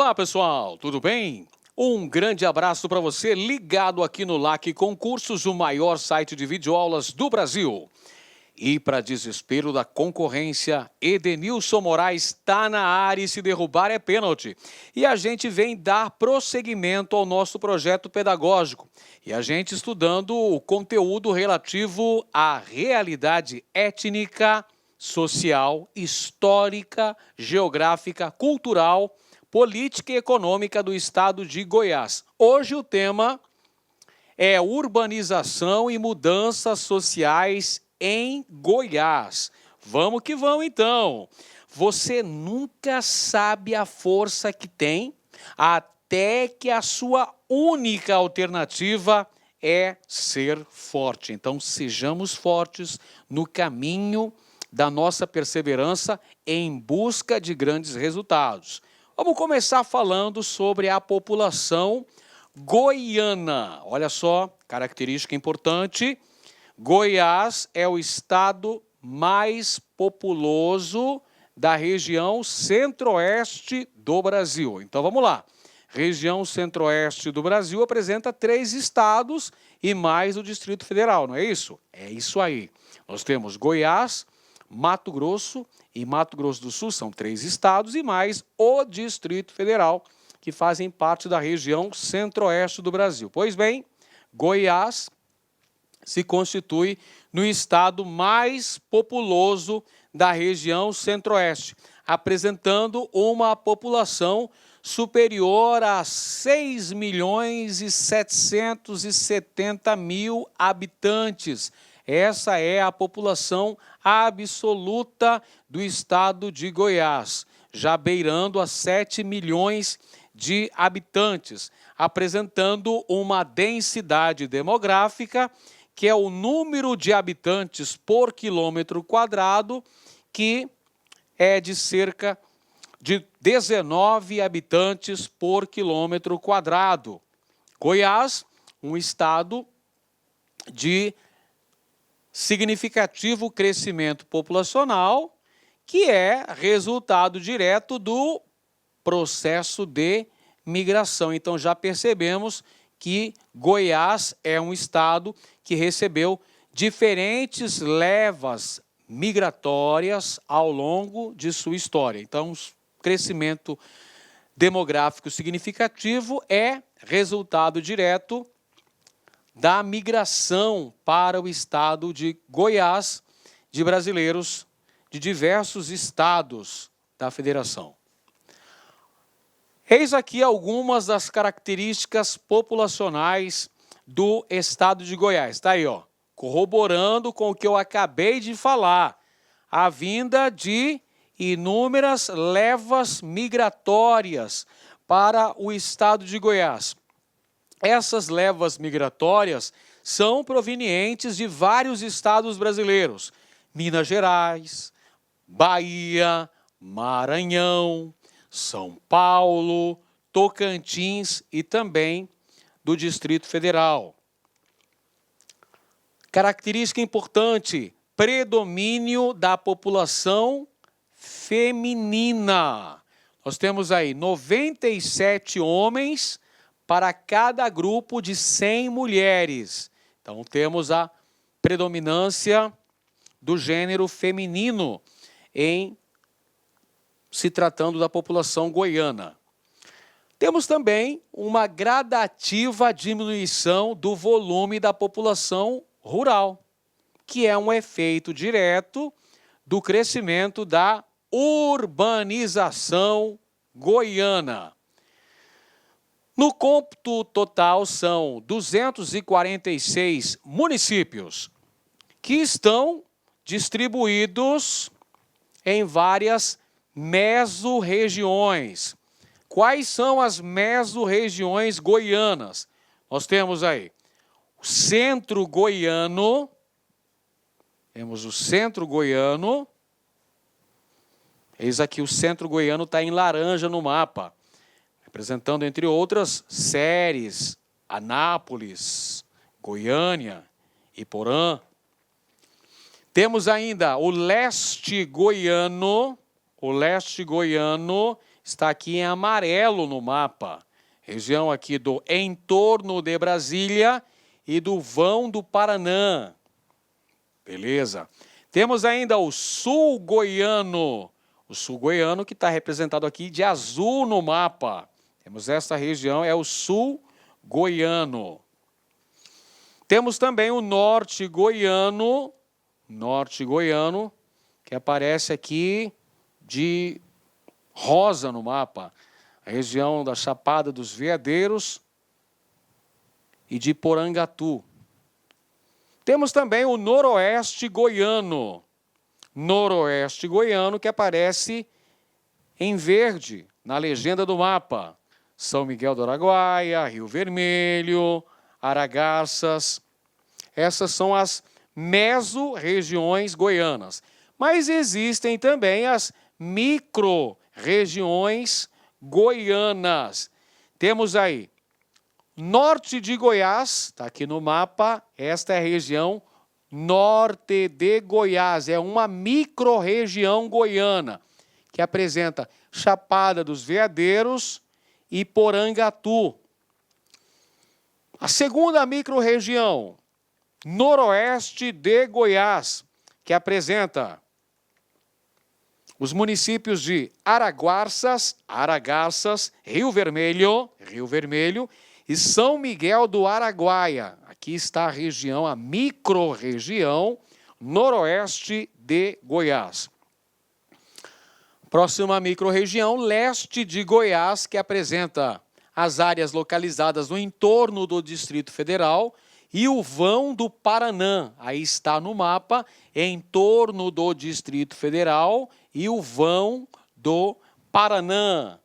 Olá, pessoal, tudo bem? Um grande abraço para você ligado aqui no LAC Concursos, o maior site de videoaulas do Brasil. E para desespero da concorrência, Edenilson Moraes está na área e se derrubar é pênalti. E a gente vem dar prosseguimento ao nosso projeto pedagógico. E a gente estudando o conteúdo relativo à realidade étnica, social, histórica, geográfica, cultural, política e econômica do estado de Goiás. Hoje o tema é urbanização e mudanças sociais em Goiás. Vamos que vamos então. Você nunca sabe a força que tem até que a sua única alternativa é ser forte. Então sejamos fortes no caminho da nossa perseverança em busca de grandes resultados. Vamos começar falando sobre a população goiana. Olha só, característica importante. Goiás é o estado mais populoso da região centro-oeste do Brasil. Então vamos lá. Região centro-oeste do Brasil apresenta 3 estados e mais o Distrito Federal, não é isso? É isso aí. Nós temos Goiás, Mato Grosso e Mato Grosso do Sul, são 3 estados, e mais o Distrito Federal, que fazem parte da região centro-oeste do Brasil. Pois bem, Goiás se constitui no estado mais populoso da região centro-oeste, apresentando uma população superior a 6.770.000 habitantes. Essa é a população absoluta do estado de Goiás, já beirando a 7 milhões de habitantes, apresentando uma densidade demográfica, que é o número de habitantes por quilômetro quadrado, que é de cerca de 19 habitantes por quilômetro quadrado. Goiás, um estado de significativo crescimento populacional, que é resultado direto do processo de migração. Então já percebemos que Goiás é um estado que recebeu diferentes levas migratórias ao longo de sua história. Então, crescimento demográfico significativo é resultado direto da migração para o estado de Goiás de brasileiros de diversos estados da federação. Eis aqui algumas das características populacionais do estado de Goiás. Está aí, ó, corroborando com o que eu acabei de falar. A vinda de inúmeras levas migratórias para o estado de Goiás. Essas levas migratórias são provenientes de vários estados brasileiros. Minas Gerais, Bahia, Maranhão, São Paulo, Tocantins e também do Distrito Federal. Característica importante, predomínio da população feminina. Nós temos aí 97 homens para cada grupo de 100 mulheres. Então temos a predominância do gênero feminino em se tratando da população goiana. Temos também uma gradativa diminuição do volume da população rural, que é um efeito direto do crescimento da urbanização goiana. No cômputo total são 246 municípios que estão distribuídos em várias mesorregiões. Quais são as mesorregiões goianas? Nós temos aí o centro goiano, eis aqui o centro goiano está em laranja no mapa, representando, entre outras, Séries, Anápolis, Goiânia, Iporã. Temos ainda o leste goiano está aqui em amarelo no mapa. Região aqui do entorno de Brasília e do vão do Paraná. Beleza? Temos ainda o sul goiano. O sul goiano que está representado aqui de azul no mapa. Temos esta região, é o sul goiano. Temos também o norte goiano, que aparece aqui de rosa no mapa. A região da Chapada dos Veadeiros e de Porangatu. Temos também o noroeste goiano. Noroeste goiano que aparece em verde na legenda do mapa. São Miguel do Araguaia, Rio Vermelho, Aragarças. Essas são as mesorregiões goianas. Mas existem também as micro-regiões goianas. Temos aí norte de Goiás, está aqui no mapa, esta é a região norte de Goiás, é uma micro-região goiana, que apresenta Chapada dos Veadeiros e Porangatu. A segunda micro-região, noroeste de Goiás, que apresenta os municípios de Aragarças, Rio Vermelho e São Miguel do Araguaia. Aqui está a região, a micro-região noroeste de Goiás. Próxima micro-região, leste de Goiás, que apresenta as áreas localizadas no entorno do Distrito Federal e o vão do Paraná. Aí está no mapa, em torno do Distrito Federal e o vão do Paraná.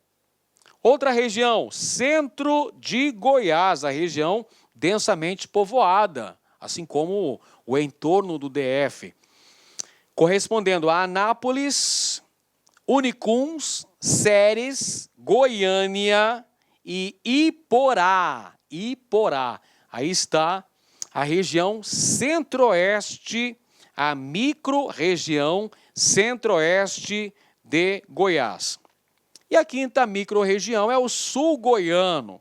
Outra região, centro de Goiás, a região densamente povoada, assim como o entorno do DF, correspondendo a Anápolis, Unicuns, Ceres, Goiânia e Iporá. Aí está a região centro-oeste, a micro-região centro-oeste de Goiás. E a quinta micro-região é o sul goiano,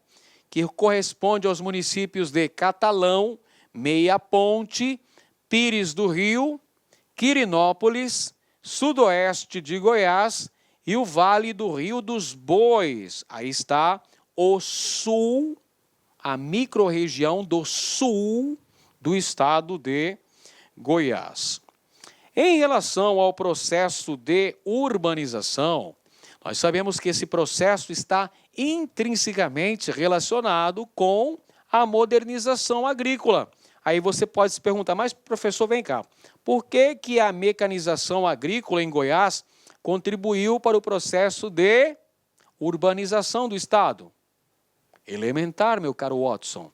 que corresponde aos municípios de Catalão, Meia Ponte, Pires do Rio, Quirinópolis, sudoeste de Goiás e o Vale do Rio dos Bois. Aí está o sul, a micro-região do sul do estado de Goiás. Em relação ao processo de urbanização, nós sabemos que esse processo está intrinsecamente relacionado com a modernização agrícola. Aí você pode se perguntar, mas professor, vem cá, por que a mecanização agrícola em Goiás contribuiu para o processo de urbanização do estado? Elementar, meu caro Watson.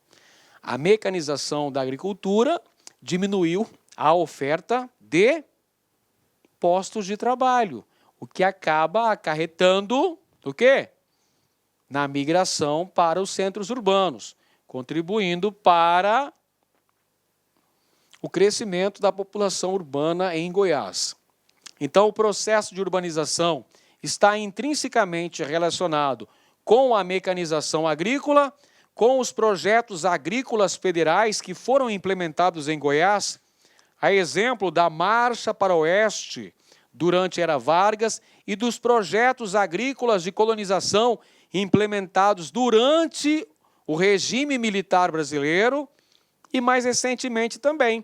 A mecanização da agricultura diminuiu a oferta de postos de trabalho, o que acaba acarretando o quê? Na migração para os centros urbanos, contribuindo para o crescimento da população urbana em Goiás. Então, o processo de urbanização está intrinsecamente relacionado com a mecanização agrícola, com os projetos agrícolas federais que foram implementados em Goiás, a exemplo da Marcha para o Oeste durante a Era Vargas e dos projetos agrícolas de colonização implementados durante o regime militar brasileiro e mais recentemente também.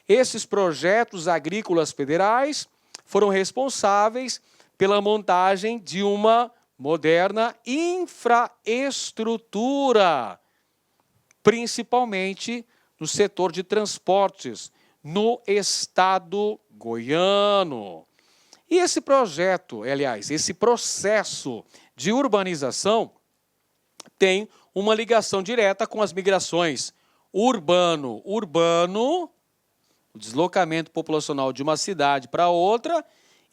Esses projetos agrícolas federais foram responsáveis pela montagem de uma moderna infraestrutura, principalmente no setor de transportes, no estado goiano. E esse projeto, aliás, esse processo de urbanização tem uma ligação direta com as migrações urbano-urbano, o deslocamento populacional de uma cidade para outra,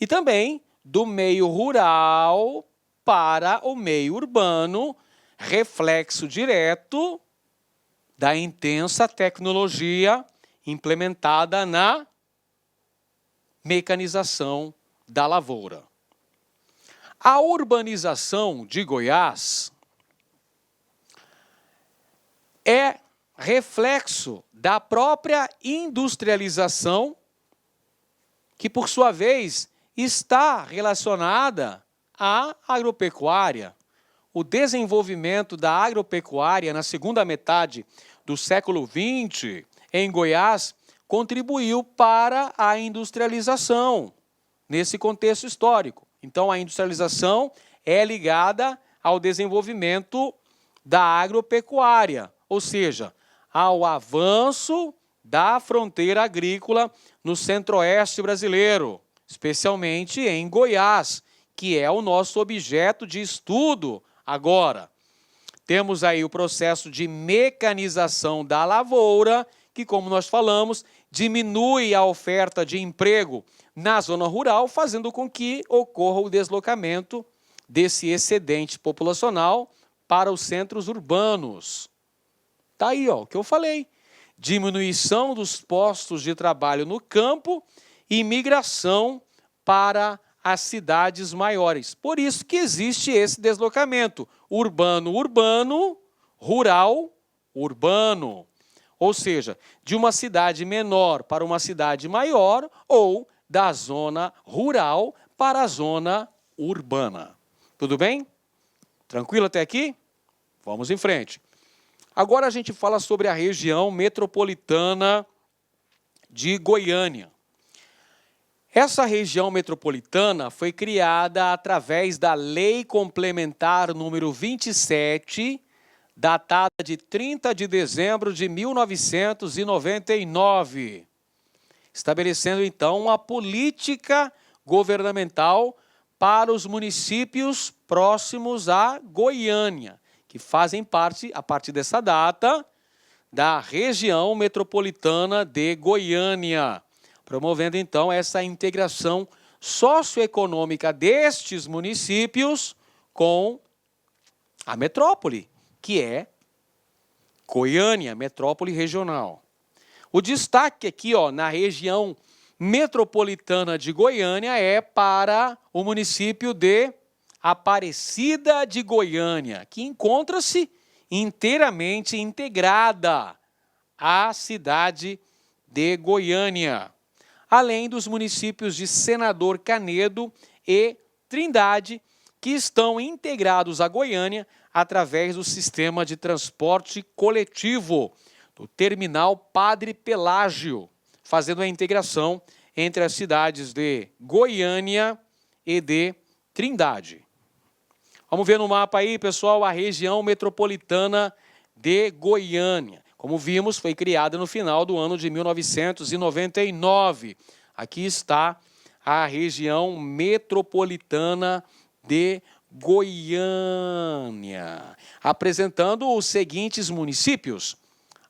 e também do meio rural para o meio urbano, reflexo direto da intensa tecnologia implementada na mecanização da lavoura. A urbanização de Goiás é reflexo da própria industrialização, que, por sua vez, está relacionada à agropecuária. O desenvolvimento da agropecuária na segunda metade do século XX em Goiás contribuiu para a industrialização nesse contexto histórico. Então, a industrialização é ligada ao desenvolvimento da agropecuária, ou seja, ao avanço da fronteira agrícola no centro-oeste brasileiro, especialmente em Goiás, que é o nosso objeto de estudo agora. Temos aí o processo de mecanização da lavoura, que, como nós falamos, diminui a oferta de emprego na zona rural, fazendo com que ocorra o deslocamento desse excedente populacional para os centros urbanos. Está aí, ó, o que eu falei. Diminuição dos postos de trabalho no campo e migração para as cidades maiores. Por isso que existe esse deslocamento urbano-urbano, rural-urbano. Ou seja, de uma cidade menor para uma cidade maior ou da zona rural para a zona urbana. Tudo bem? Tranquilo até aqui? Vamos em frente. Agora a gente fala sobre a região metropolitana de Goiânia. Essa região metropolitana foi criada através da Lei Complementar número 27, datada de 30 de dezembro de 1999, estabelecendo, então, uma política governamental para os municípios próximos a Goiânia, que fazem parte, a partir dessa data, da região metropolitana de Goiânia, promovendo, então, essa integração socioeconômica destes municípios com a metrópole, que é Goiânia, metrópole regional. O destaque aqui, ó, na região metropolitana de Goiânia é para o município de Aparecida de Goiânia, que encontra-se inteiramente integrada à cidade de Goiânia, além dos municípios de Senador Canedo e Trindade, que estão integrados a Goiânia através do sistema de transporte coletivo do terminal Padre Pelágio, fazendo a integração entre as cidades de Goiânia e de Trindade. Vamos ver no mapa aí, pessoal, a região metropolitana de Goiânia. Como vimos, foi criada no final do ano de 1999. Aqui está a região metropolitana de Goiânia, apresentando os seguintes municípios: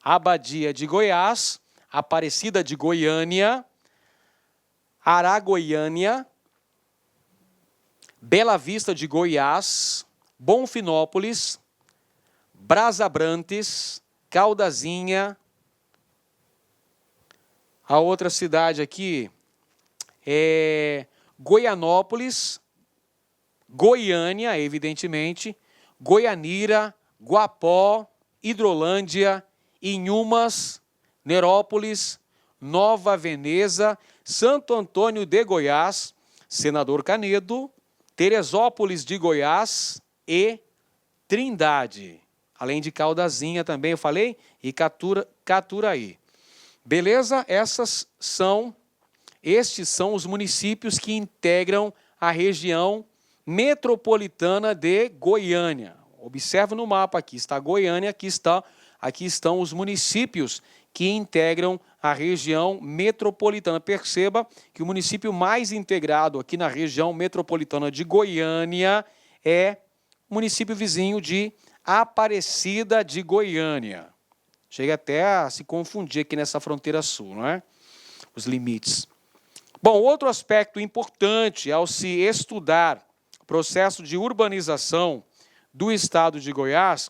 Abadia de Goiás, Aparecida de Goiânia, Aragoiânia, Bela Vista de Goiás, Bonfinópolis, Brasabrantes, Caldazinha. A outra cidade aqui é Goianópolis, Goiânia, evidentemente, Goianira, Guapó, Hidrolândia, Inhumas, Nerópolis, Nova Veneza, Santo Antônio de Goiás, Senador Canedo, Teresópolis de Goiás e Trindade. Além de Caldazinha também, eu falei, e Caturaí. Beleza? Estes são os municípios que integram a região metropolitana de Goiânia. Observe no mapa, aqui está Goiânia, aqui estão os municípios que integram a região metropolitana. Perceba que o município mais integrado aqui na região metropolitana de Goiânia é o município vizinho de Aparecida de Goiânia. Chega até a se confundir aqui nessa fronteira sul, não é? Os limites. Bom, outro aspecto importante ao se estudar o processo de urbanização do estado de Goiás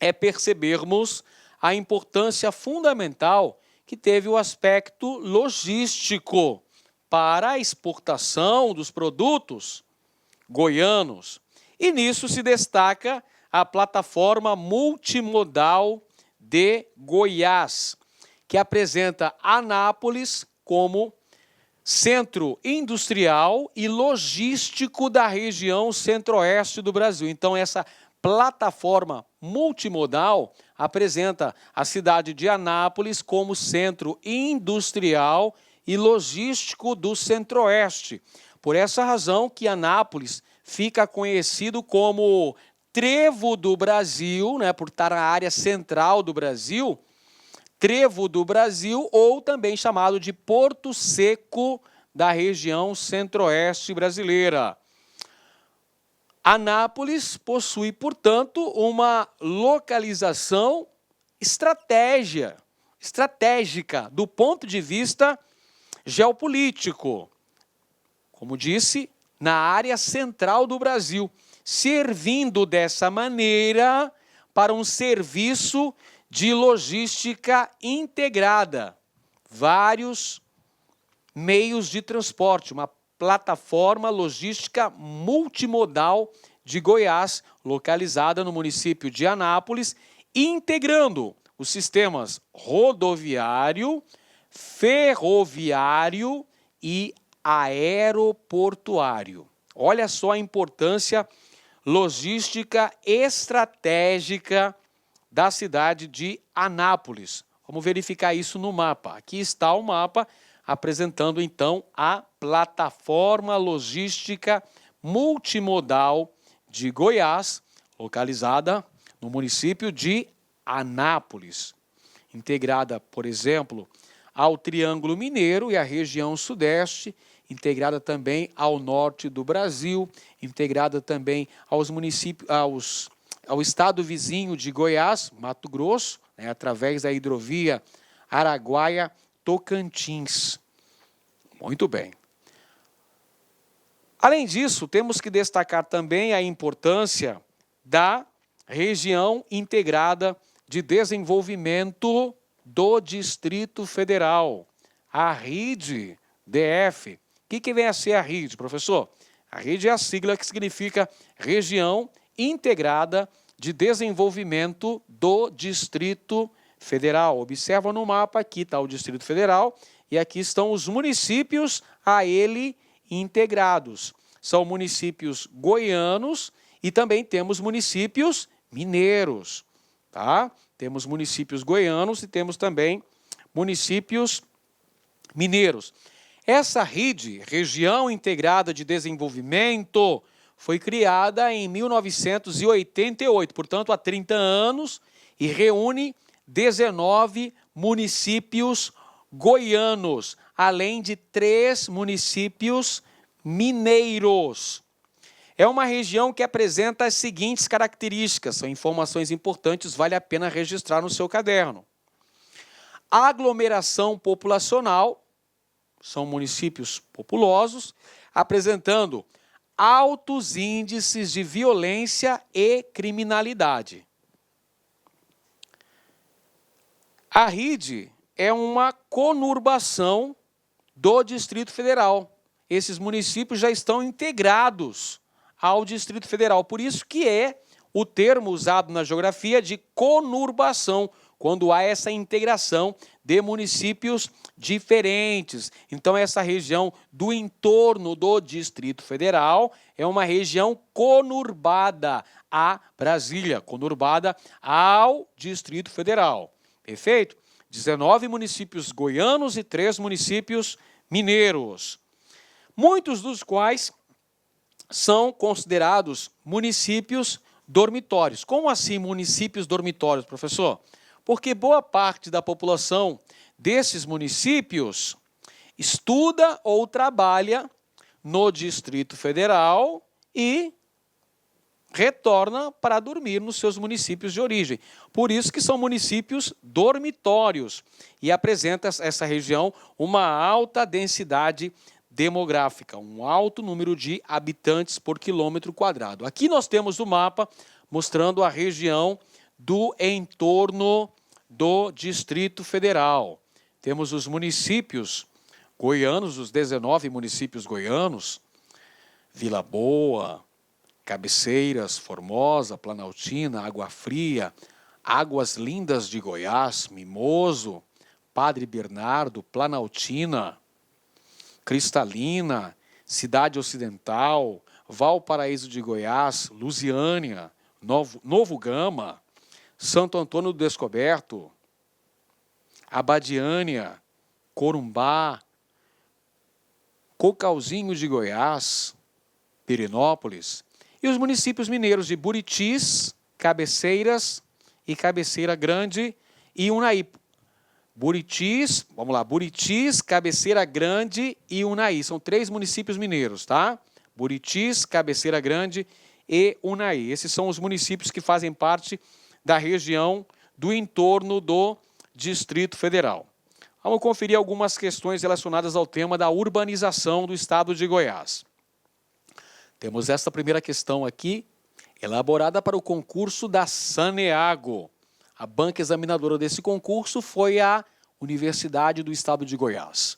é percebermos a importância fundamental que teve o aspecto logístico para a exportação dos produtos. goianos. E nisso se destaca a plataforma multimodal de Goiás, que apresenta Anápolis como centro industrial e logístico da região centro-oeste do Brasil. Então, essa plataforma multimodal apresenta a cidade de Anápolis como centro industrial e logístico do centro-oeste. Por essa razão que Anápolis fica conhecido como Trevo do Brasil, né, por estar na área central do Brasil, Trevo do Brasil, ou também chamado de Porto Seco da região centro-oeste brasileira. Anápolis possui, portanto, uma localização estratégica do ponto de vista geopolítico. Como disse, na área central do Brasil, servindo dessa maneira para um serviço de logística integrada, vários meios de transporte, uma plataforma logística multimodal de Goiás, localizada no município de Anápolis, integrando os sistemas rodoviário, ferroviário e aeroportuário. Olha só a importância logística estratégica da cidade de Anápolis. Vamos verificar isso no mapa. Aqui está o mapa apresentando, então, a plataforma logística multimodal de Goiás, localizada no município de Anápolis, integrada, por exemplo, ao Triângulo Mineiro e à região sudeste, integrada também ao norte do Brasil, integrada também aos municípios, ao estado vizinho de Goiás, Mato Grosso, né, através da hidrovia Araguaia-Tocantins. Muito bem. Além disso, temos que destacar também a importância da região integrada de desenvolvimento do Distrito Federal, a RID-DF. O que vem a ser a RID, professor? A RID é a sigla que significa Região Integrada de Desenvolvimento do Distrito Federal. Observa no mapa, aqui está o Distrito Federal e aqui estão os municípios a ele integrados. São municípios goianos e também temos municípios mineiros, tá? Temos municípios goianos e temos também municípios mineiros. Essa RID, Região Integrada de Desenvolvimento, foi criada em 1988, portanto, há 30 anos, e reúne 19 municípios goianos, além de 3 municípios mineiros. É uma região que apresenta as seguintes características, são informações importantes, vale a pena registrar no seu caderno. Aglomeração populacional, são municípios populosos, apresentando altos índices de violência e criminalidade. A RID é uma conurbação do Distrito Federal. Esses municípios já estão integrados ao Distrito Federal. Por isso que é o termo usado na geografia de conurbação, quando há essa integração de municípios diferentes. Então, essa região do entorno do Distrito Federal é uma região conurbada a Brasília, conurbada ao Distrito Federal. Perfeito? 19 municípios goianos e 3 municípios mineiros, muitos dos quais são considerados municípios dormitórios. Como assim municípios dormitórios, professor? Porque boa parte da população desses municípios estuda ou trabalha no Distrito Federal e retorna para dormir nos seus municípios de origem. Por isso que são municípios dormitórios e apresenta essa região uma alta densidade demográfica, um alto número de habitantes por quilômetro quadrado. Aqui nós temos o mapa mostrando a região do entorno do Distrito Federal. Temos os municípios goianos, os 19 municípios goianos, Vila Boa, Cabeceiras, Formosa, Planaltina, Água Fria, Águas Lindas de Goiás, Mimoso, Padre Bernardo, Planaltina, Cristalina, Cidade Ocidental, Valparaíso de Goiás, Lusiânia, Novo Gama, Santo Antônio do Descoberto, Abadiânia, Corumbá, Cocalzinho de Goiás, Pirenópolis, e os municípios mineiros de Buritis, Cabeceiras e Cabeceira Grande e Unai. Buritis, vamos lá, Buritis, Cabeceira Grande e Unai. São 3 municípios mineiros, tá? Buritis, Cabeceira Grande e Unai. Esses são os municípios que fazem parte da região do entorno do Distrito Federal. Vamos conferir algumas questões relacionadas ao tema da urbanização do estado de Goiás. Temos esta primeira questão aqui, elaborada para o concurso da Saneago. A banca examinadora desse concurso foi a Universidade do Estado de Goiás.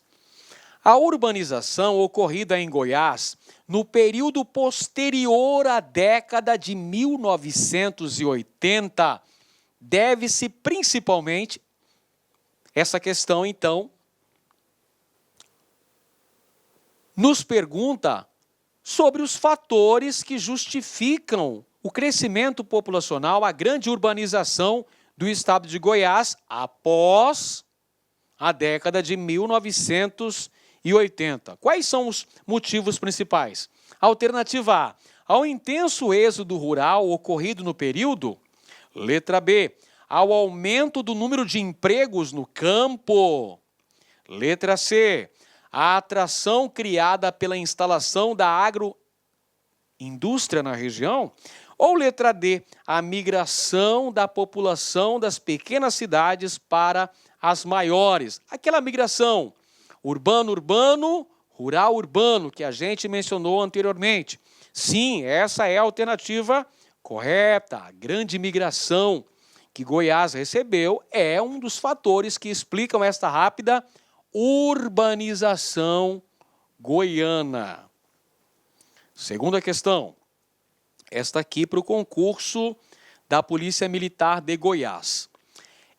A urbanização ocorrida em Goiás no período posterior à década de 1980 deve-se principalmente, essa questão então, nos pergunta sobre os fatores que justificam o crescimento populacional, a grande urbanização do estado de Goiás após a década de 1980. Quais são os motivos principais? Alternativa A, ao intenso êxodo rural ocorrido no período. Letra B, ao aumento do número de empregos no campo. Letra C, a atração criada pela instalação da agroindústria na região. Ou letra D, a migração da população das pequenas cidades para as maiores. Aquela migração urbano-urbano, rural-urbano, que a gente mencionou anteriormente. Sim, essa é a alternativa correta. A grande migração que Goiás recebeu é um dos fatores que explicam esta rápida urbanização goiana. Segunda questão. Esta aqui para o concurso da Polícia Militar de Goiás.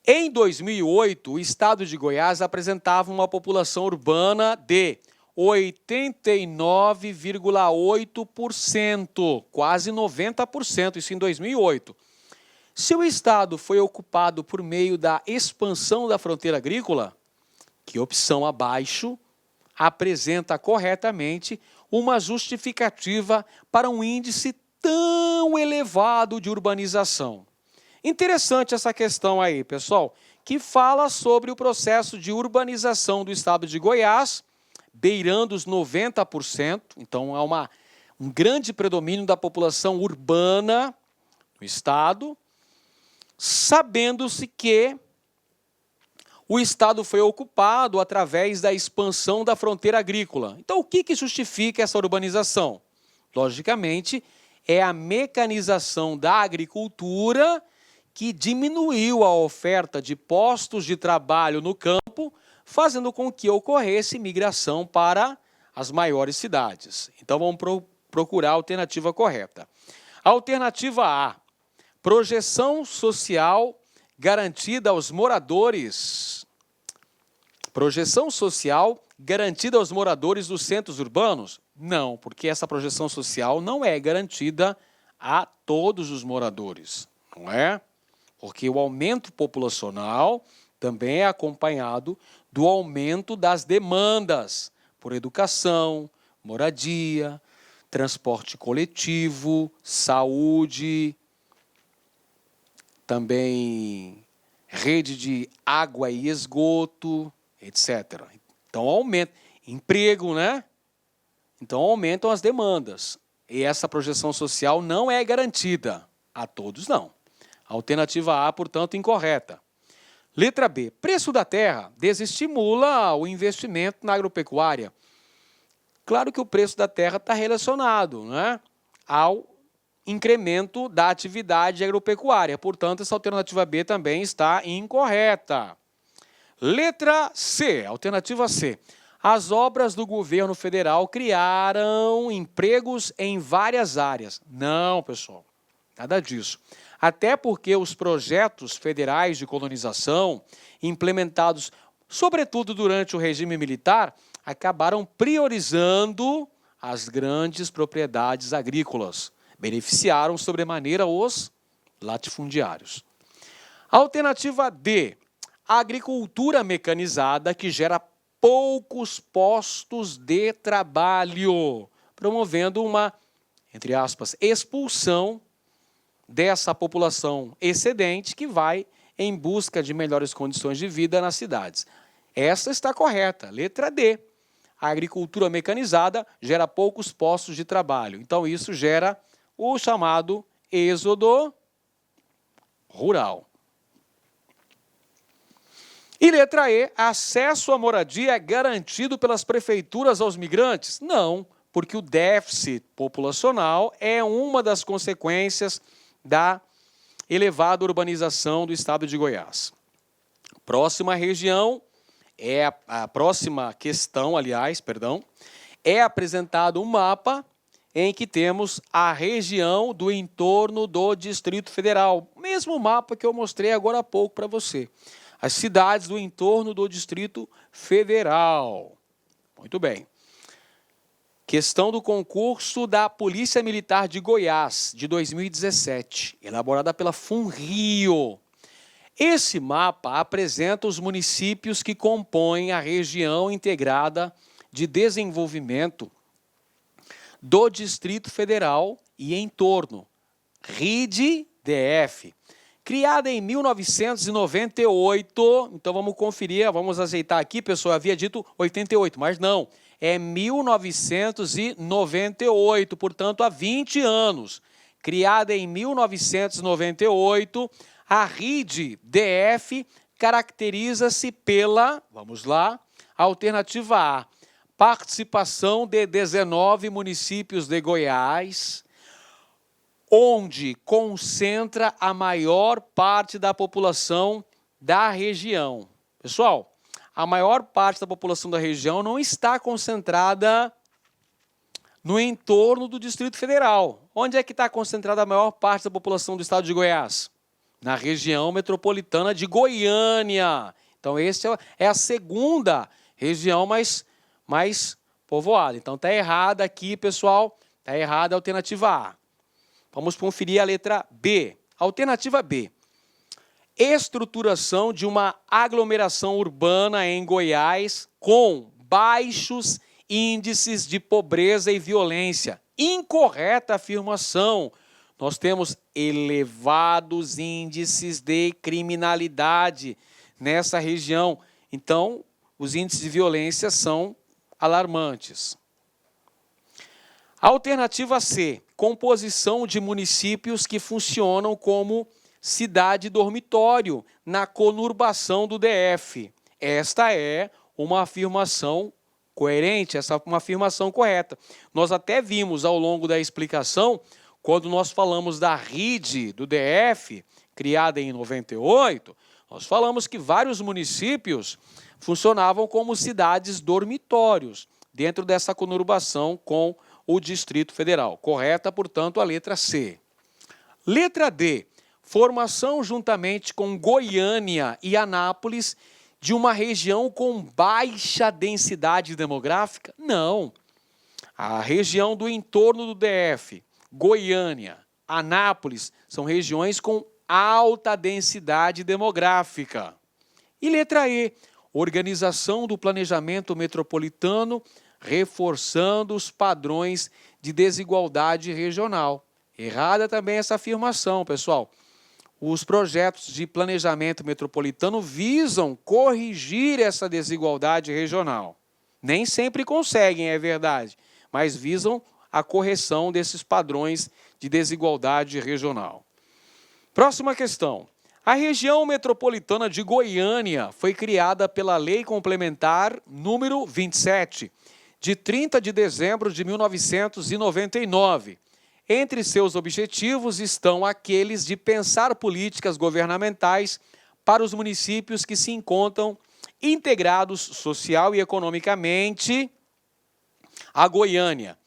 Em 2008, o estado de Goiás apresentava uma população urbana de 89,8%, quase 90%, isso em 2008. Se o estado foi ocupado por meio da expansão da fronteira agrícola, que opção abaixo apresenta corretamente uma justificativa para um índice tão elevado de urbanização. Interessante essa questão aí, pessoal, que fala sobre o processo de urbanização do estado de Goiás, beirando os 90%, então há um grande predomínio da população urbana no estado, sabendo-se que o estado foi ocupado através da expansão da fronteira agrícola. Então, o que justifica essa urbanização? Logicamente, é a mecanização da agricultura que diminuiu a oferta de postos de trabalho no campo, fazendo com que ocorresse migração para as maiores cidades. Então, vamos procurar a alternativa correta. Alternativa A, projeção social garantida aos moradores. Projeção social garantida aos moradores dos centros urbanos? Não, porque essa projeção social não é garantida a todos os moradores, não é? Porque o aumento populacional também é acompanhado do aumento das demandas por educação, moradia, transporte coletivo, saúde, também rede de água e esgoto, etc. Então, aumenta. Emprego, né? Então, aumentam as demandas. E essa projeção social não é garantida. A todos, não. Alternativa A, portanto, incorreta. Letra B. Preço da terra desestimula o investimento na agropecuária. Claro que o preço da terra está relacionado, né, ao incremento da atividade agropecuária. Portanto, essa alternativa B também está incorreta. Letra C, alternativa C. As obras do governo federal criaram empregos em várias áreas. Não, pessoal, nada disso. Até porque os projetos federais de colonização, implementados sobretudo durante o regime militar, acabaram priorizando as grandes propriedades agrícolas. Beneficiaram sobremaneira os latifundiários. Alternativa D, a agricultura mecanizada que gera poucos postos de trabalho, promovendo uma, entre aspas, expulsão dessa população excedente que vai em busca de melhores condições de vida nas cidades. Essa está correta, letra D. A agricultura mecanizada gera poucos postos de trabalho. Então, isso gera o chamado êxodo rural. E letra E, acesso à moradia é garantido pelas prefeituras aos migrantes? Não, porque o déficit populacional é uma das consequências da elevada urbanização do estado de Goiás. Próxima região, a próxima questão, aliás, perdão, é apresentado um mapa em que temos a região do entorno do Distrito Federal. Mesmo mapa que eu mostrei agora há pouco para você. As cidades do entorno do Distrito Federal. Muito bem. Questão do concurso da Polícia Militar de Goiás, de 2017, elaborada pela FUNRIO. Esse mapa apresenta os municípios que compõem a região integrada de desenvolvimento do Distrito Federal e entorno, RIDE-DF. Criada em 1998, então vamos conferir, vamos azeitar aqui, pessoal, eu havia dito 88, mas não, é 1998, portanto há 20 anos. Criada em 1998, a RIDE-DF caracteriza-se pela, vamos lá, alternativa A, participação de 19 municípios de Goiás, onde concentra a maior parte da população da região. Pessoal, a maior parte da população da região não está concentrada no entorno do Distrito Federal. Onde é que está concentrada a maior parte da população do estado de Goiás? Na região metropolitana de Goiânia. Então, essa é a segunda região mais povoada. Então, está errada aqui, pessoal. Está errada a alternativa A. Vamos conferir a letra B. Alternativa B. Estruturação de uma aglomeração urbana em Goiás com baixos índices de pobreza e violência. Incorreta afirmação. Nós temos elevados índices de criminalidade nessa região. Então, os índices de violência são alarmantes. Alternativa C. Composição de municípios que funcionam como cidade dormitório na conurbação do DF. Esta é uma afirmação coerente, essa é uma afirmação correta. Nós até vimos ao longo da explicação, quando nós falamos da RIDE do DF, criada em 98, nós falamos que vários municípios funcionavam como cidades dormitórios dentro dessa conurbação com o Distrito Federal. Correta, portanto, a letra C. Letra D. Formação juntamente com Goiânia e Anápolis de uma região com baixa densidade demográfica? Não. A região do entorno do DF, Goiânia, Anápolis, são regiões com alta densidade demográfica. E letra E. Organização do planejamento metropolitano reforçando os padrões de desigualdade regional. Errada também essa afirmação, pessoal. Os projetos de planejamento metropolitano visam corrigir essa desigualdade regional. Nem sempre conseguem, é verdade, mas visam a correção desses padrões de desigualdade regional. Próxima questão. A região metropolitana de Goiânia foi criada pela Lei Complementar número 27, de 30 de dezembro de 1999. Entre seus objetivos estão aqueles de pensar políticas governamentais para os municípios que se encontram integrados social e economicamente a Goiânia.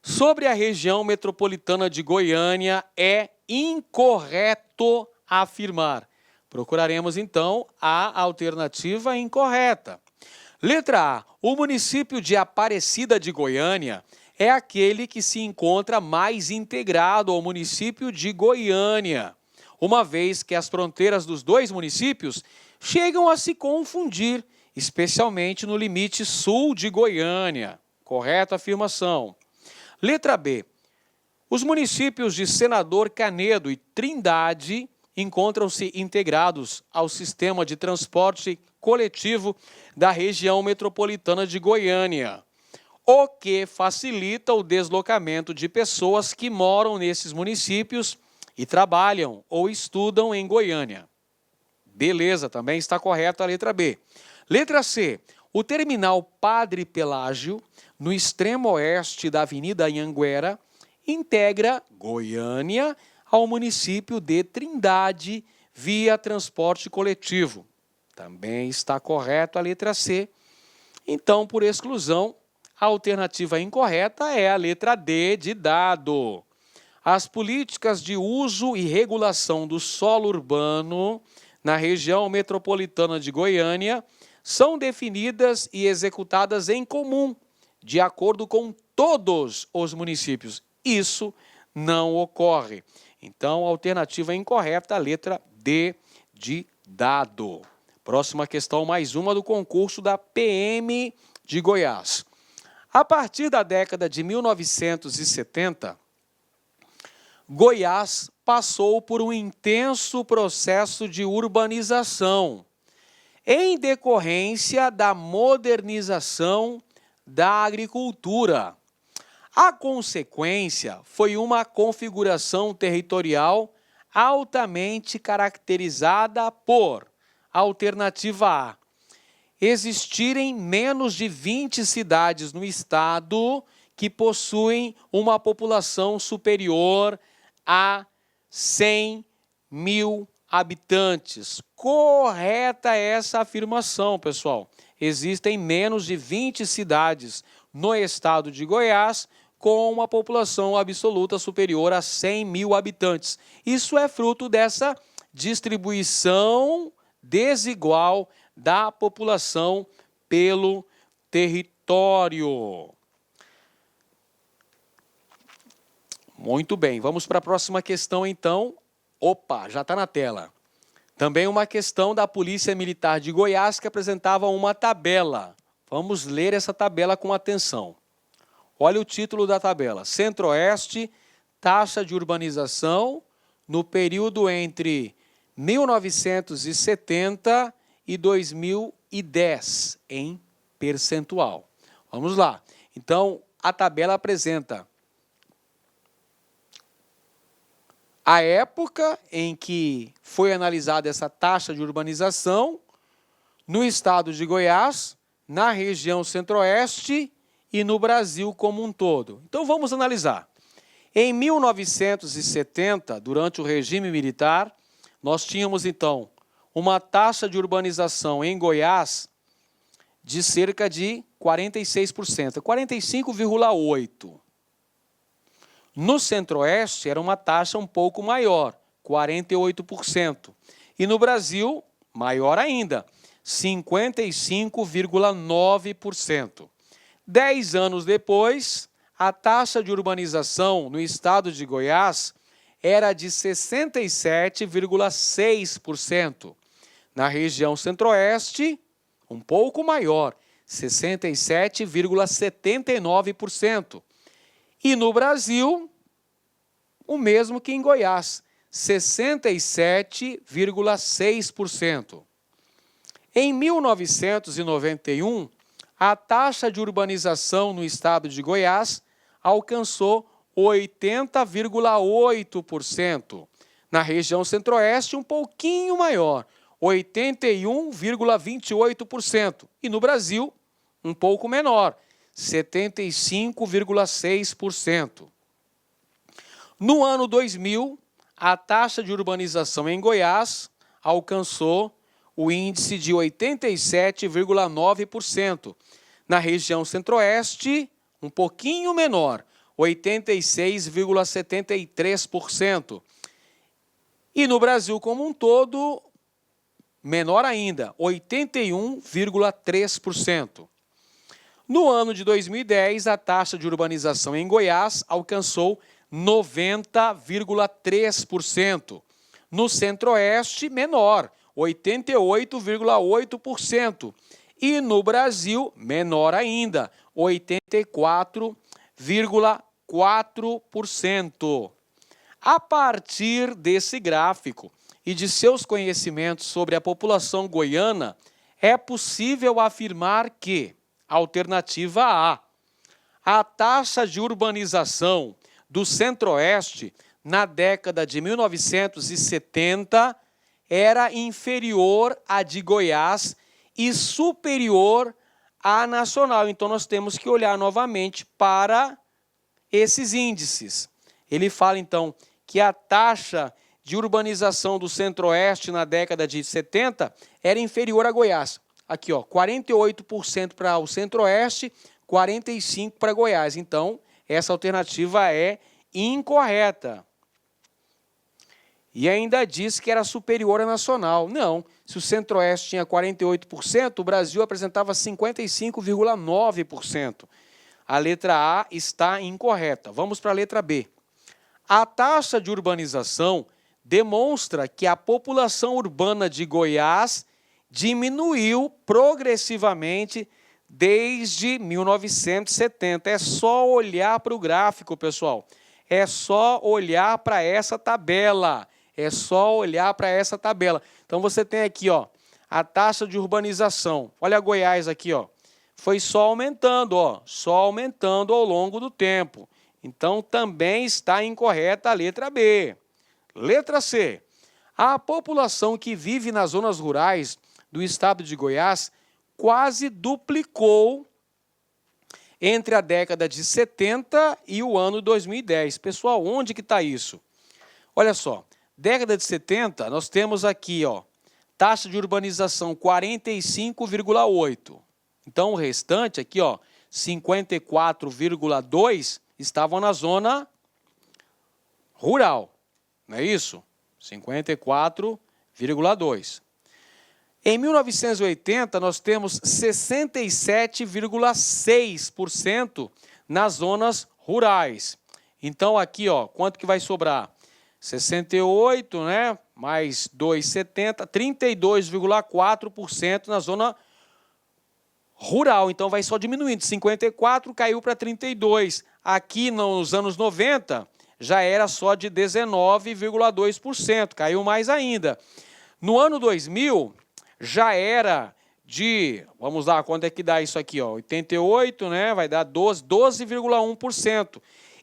Sobre a região metropolitana de Goiânia, é incorreto afirmar. Procuraremos, então, a alternativa incorreta. Letra A. O município de Aparecida de Goiânia é aquele que se encontra mais integrado ao município de Goiânia, uma vez que as fronteiras dos dois municípios chegam a se confundir, especialmente no limite sul de Goiânia. Correta afirmação. Letra B. Os municípios de Senador Canedo e Trindade encontram-se integrados ao sistema de transporte coletivo da região metropolitana de Goiânia, o que facilita o deslocamento de pessoas que moram nesses municípios e trabalham ou estudam em Goiânia. Beleza, também está correta a letra B. Letra C. O terminal Padre Pelágio, no extremo oeste da Avenida Anhanguera, integra Goiânia ao município de Trindade via transporte coletivo. Também está correto a letra C. Então, por exclusão, a alternativa incorreta é a letra D de dado. As políticas de uso e regulação do solo urbano na região metropolitana de Goiânia são definidas e executadas em comum, de acordo com todos os municípios. Isso não ocorre. Então, a alternativa incorreta, a letra D de dado. Próxima questão, mais uma do concurso da PM de Goiás. A partir da década de 1970, Goiás passou por um intenso processo de urbanização, em decorrência da modernização da agricultura. A consequência foi uma configuração territorial altamente caracterizada por: alternativa A, existirem menos de 20 cidades no estado que possuem uma população superior a 100 mil habitantes. Correta essa afirmação, pessoal. Existem menos de 20 cidades no estado de Goiás com uma população absoluta superior a 100 mil habitantes. Isso é fruto dessa distribuição desigual da população pelo território. Muito bem, vamos para a próxima questão então. Opa, já está na tela. Também uma questão da Polícia Militar de Goiás que apresentava uma tabela. Vamos ler essa tabela com atenção. Olha o título da tabela. Centro-Oeste, taxa de urbanização no período entre 1970 e 2010, em percentual. Vamos lá. Então, a tabela apresenta a época em que foi analisada essa taxa de urbanização no estado de Goiás, na região centro-oeste e no Brasil como um todo. Então vamos analisar. Em 1970, durante o regime militar, nós tínhamos então uma taxa de urbanização em Goiás de cerca de 46%, 45,8%. No centro-oeste era uma taxa um pouco maior, 48%. E no Brasil, maior ainda, 55,9%. 10 anos depois, a taxa de urbanização no estado de Goiás era de 67,6%. Na região centro-oeste, um pouco maior, 67,79%. E no Brasil, o mesmo que em Goiás, 67,6%. Em 1991, a taxa de urbanização no estado de Goiás alcançou 80,8%. Na região centro-oeste, um pouquinho maior, 81,28%. E no Brasil, um pouco menor, 75,6%. No ano 2000, a taxa de urbanização em Goiás alcançou o índice de 87,9%. Na região centro-oeste, um pouquinho menor, 86,73%. E no Brasil como um todo, menor ainda, 81,3%. No ano de 2010, a taxa de urbanização em Goiás alcançou 90,3%. No Centro-Oeste, menor, 88,8%. E no Brasil, menor ainda, 84,4%. A partir desse gráfico e de seus conhecimentos sobre a população goiana, é possível afirmar que, alternativa A taxa de urbanização do Centro-Oeste na década de 1970 era inferior à de Goiás e superior à nacional. Então, nós temos que olhar novamente para esses índices. Ele fala, então, que a taxa de urbanização do Centro-Oeste na década de 70 era inferior a Goiás. Aqui, ó, 48% para o Centro-Oeste, 45% para Goiás. Então, essa alternativa é incorreta. E ainda diz que era superior à nacional. Não, se o Centro-Oeste tinha 48%, o Brasil apresentava 55,9%. A letra A está incorreta. Vamos para a letra B. A taxa de urbanização demonstra que a população urbana de Goiás diminuiu progressivamente desde 1970. É só olhar para o gráfico, pessoal. É só olhar para essa tabela. É só olhar para essa tabela. Então, você tem aqui, ó, a taxa de urbanização. Olha Goiás aqui, ó. Foi só aumentando, ó. Só aumentando ao longo do tempo. Então, também está incorreta a letra B. Letra C. A população que vive nas zonas rurais do estado de Goiás quase duplicou entre a década de 70 e o ano 2010. Pessoal, onde que está isso? Olha só, década de 70, nós temos aqui, ó, taxa de urbanização 45,8. Então, o restante aqui, ó, 54,2 estavam na zona rural, não é isso? 54,2. Em 1980, nós temos 67,6% nas zonas rurais. Então, aqui, ó, quanto que vai sobrar? 68, né? Mais 2,70, 32,4% na zona rural. Então, vai só diminuindo. 54 caiu para 32. Aqui, nos anos 90, já era só de 19,2%. Caiu mais ainda. No ano 2000... já era de, vamos lá, quanto é que dá isso aqui, ó? 88, né? Vai dar 12,1%.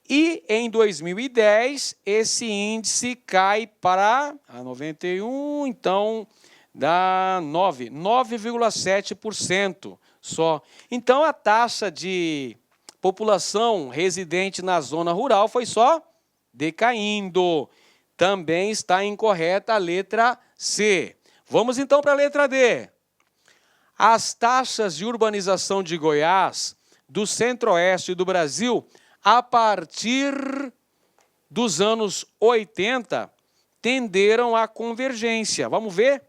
E em 2010, esse índice cai para 91, então dá 9,7% só. Então, a taxa de população residente na zona rural foi só decaindo. Também está incorreta a letra C. Vamos então para a letra D. As taxas de urbanização de Goiás, do Centro-Oeste do Brasil, a partir dos anos 80, tenderam à convergência. Vamos ver?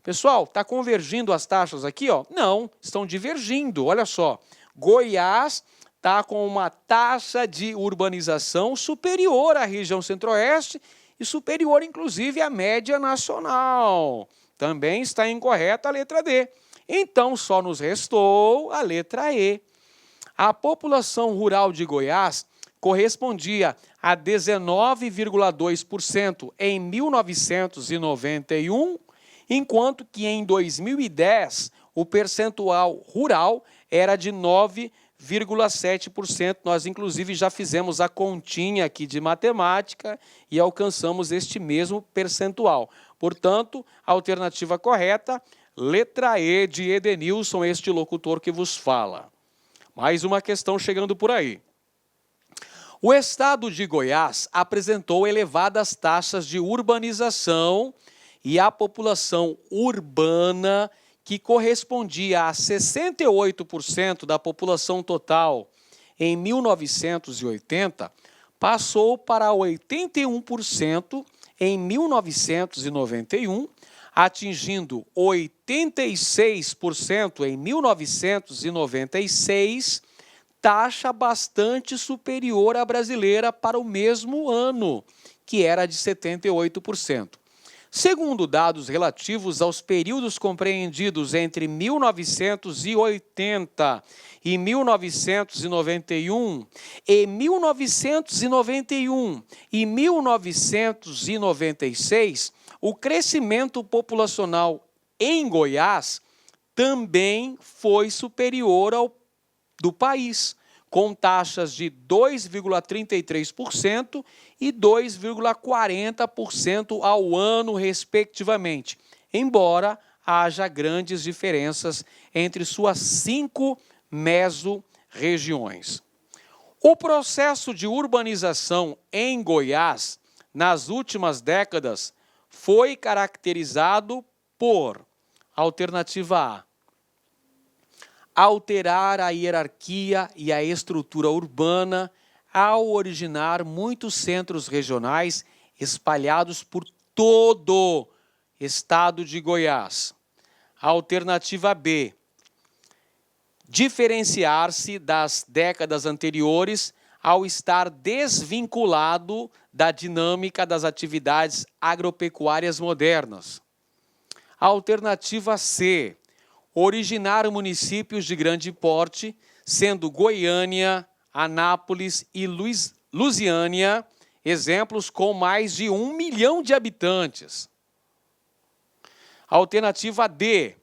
Pessoal, está convergindo as taxas aqui, ó? Não, estão divergindo. Olha só, Goiás está com uma taxa de urbanização superior à região Centro-Oeste e superior, inclusive, à média nacional. Também está incorreta a letra D. Então, só nos restou a letra E. A população rural de Goiás correspondia a 19,2% em 1991, enquanto que em 2010 o percentual rural era de 9,7%. Nós, inclusive, já fizemos a continha aqui de matemática e alcançamos este mesmo percentual. Portanto, a alternativa correta, letra E de Edenilson, este locutor que vos fala. Mais uma questão chegando por aí. O estado de Goiás apresentou elevadas taxas de urbanização e a população urbana, que correspondia a 68% da população total em 1980, passou para 81% em 1991, atingindo 86% em 1996, taxa bastante superior à brasileira para o mesmo ano, que era de 78%. Segundo dados relativos aos períodos compreendidos entre 1980 e 1991, e 1991 e 1996, o crescimento populacional em Goiás também foi superior ao do país, com taxas de 2,33% e 2,40% ao ano, respectivamente, embora haja grandes diferenças entre suas 5 mesorregiões. O processo de urbanização em Goiás, nas últimas décadas, foi caracterizado por: alternativa A, alterar a hierarquia e a estrutura urbana ao originar muitos centros regionais espalhados por todo o estado de Goiás. Alternativa B, diferenciar-se das décadas anteriores ao estar desvinculado da dinâmica das atividades agropecuárias modernas. Alternativa C, originar municípios de grande porte, sendo Goiânia, Anápolis e Lusiânia exemplos com mais de 1 milhão de habitantes. Alternativa D,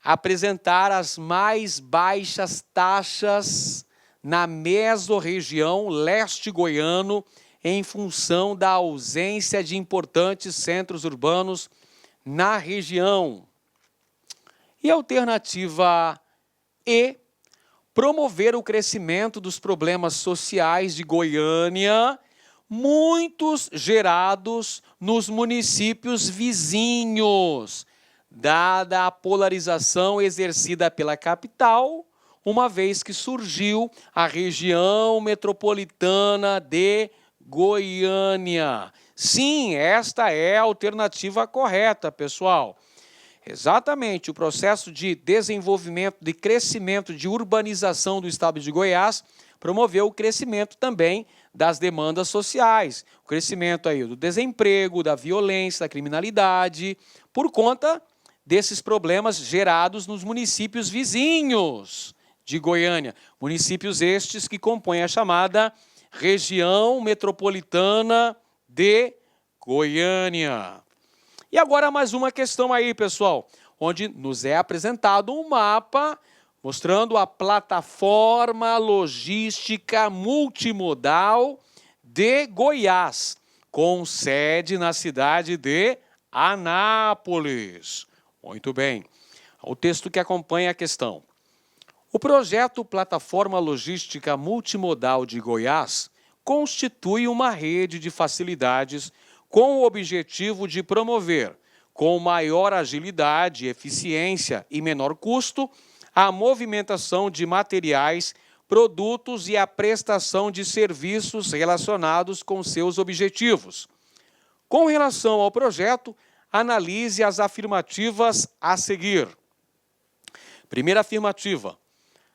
apresentar as mais baixas taxas na mesorregião leste goiano em função da ausência de importantes centros urbanos na região. E alternativa E, promover o crescimento dos problemas sociais de Goiânia, muitos gerados nos municípios vizinhos, dada a polarização exercida pela capital, uma vez que surgiu a região metropolitana de Goiânia. Sim, esta é a alternativa correta, pessoal. Exatamente, o processo de desenvolvimento, de crescimento, de urbanização do estado de Goiás promoveu o crescimento também das demandas sociais, o crescimento aí do desemprego, da violência, da criminalidade, por conta desses problemas gerados nos municípios vizinhos de Goiânia, municípios estes que compõem a chamada região metropolitana de Goiânia. E agora mais uma questão aí, pessoal, onde nos é apresentado um mapa mostrando a plataforma logística multimodal de Goiás, com sede na cidade de Anápolis. Muito bem, o texto que acompanha a questão. O projeto Plataforma Logística Multimodal de Goiás constitui uma rede de facilidades com o objetivo de promover, com maior agilidade, eficiência e menor custo, a movimentação de materiais, produtos e a prestação de serviços relacionados com seus objetivos. Com relação ao projeto, analise as afirmativas a seguir. Primeira afirmativa: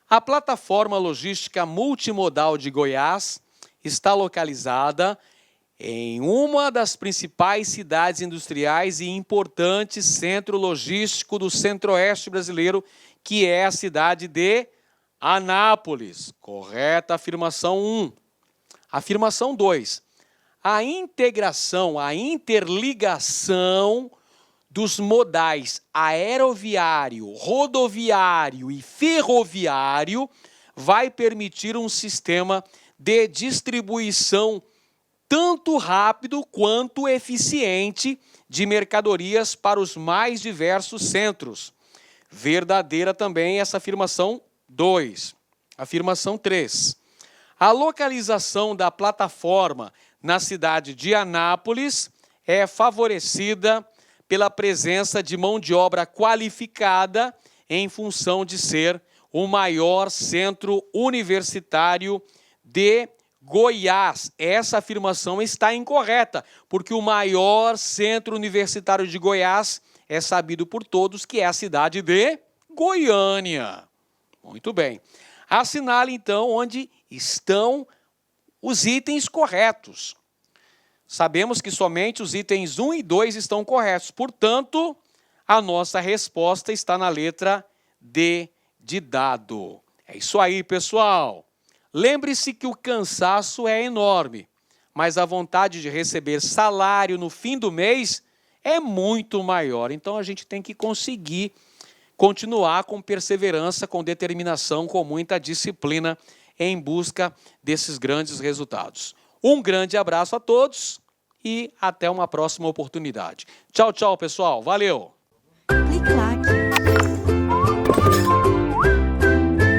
a plataforma logística multimodal de Goiás está localizada em uma das principais cidades industriais e importante centro logístico do centro-oeste brasileiro, que é a cidade de Anápolis. Correta afirmação 1. Afirmação 2. A integração, a interligação dos modais aeroviário, rodoviário e ferroviário vai permitir um sistema de distribuição tanto rápido quanto eficiente de mercadorias para os mais diversos centros. Verdadeira também essa afirmação 2. Afirmação 3. A localização da plataforma na cidade de Anápolis é favorecida pela presença de mão de obra qualificada em função de ser o maior centro universitário de Goiás. Essa afirmação está incorreta, porque o maior centro universitário de Goiás é sabido por todos que é a cidade de Goiânia. Muito bem. Assinale, então, onde estão os itens corretos. Sabemos que somente os itens 1 e 2 estão corretos. Portanto, a nossa resposta está na letra D de dado. É isso aí, pessoal. Lembre-se que o cansaço é enorme, mas a vontade de receber salário no fim do mês é muito maior. Então, a gente tem que conseguir continuar com perseverança, com determinação, com muita disciplina em busca desses grandes resultados. Um grande abraço a todos e até uma próxima oportunidade. Tchau, tchau, pessoal. Valeu! Clique like.